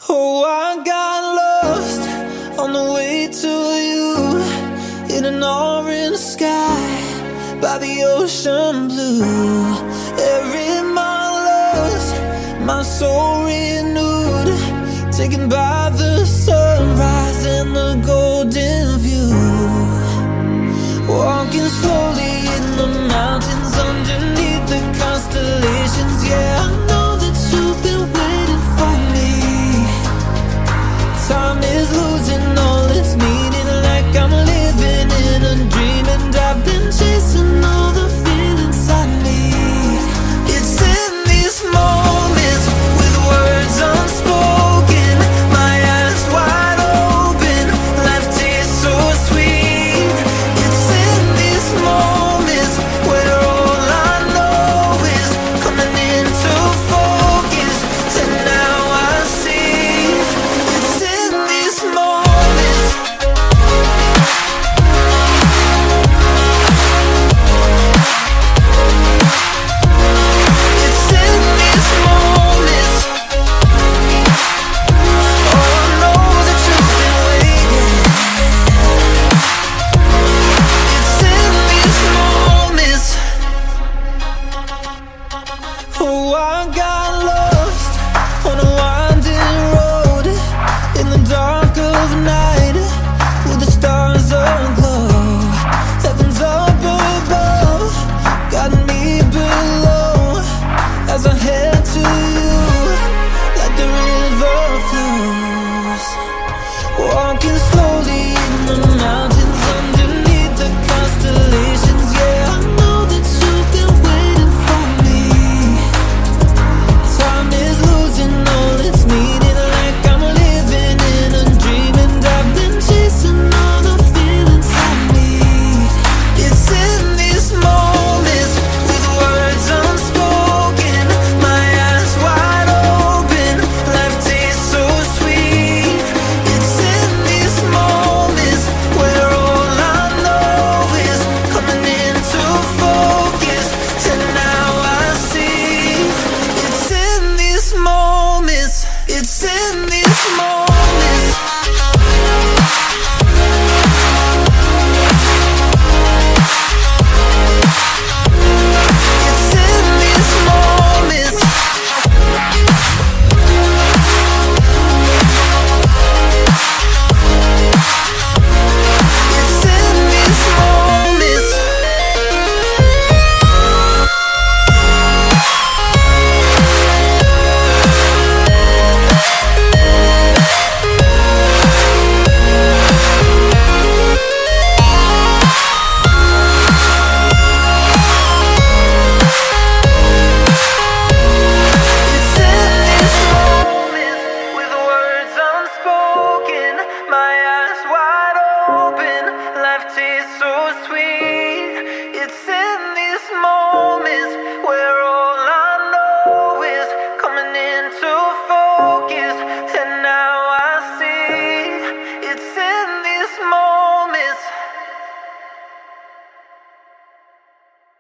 Oh, I got lost on the way to you, in an orange sky by the ocean blue. Every mile lost, my soul renewed, taken by the sunrise and the golden view. Walking slowly in the mountains underneath the constellations, yeah.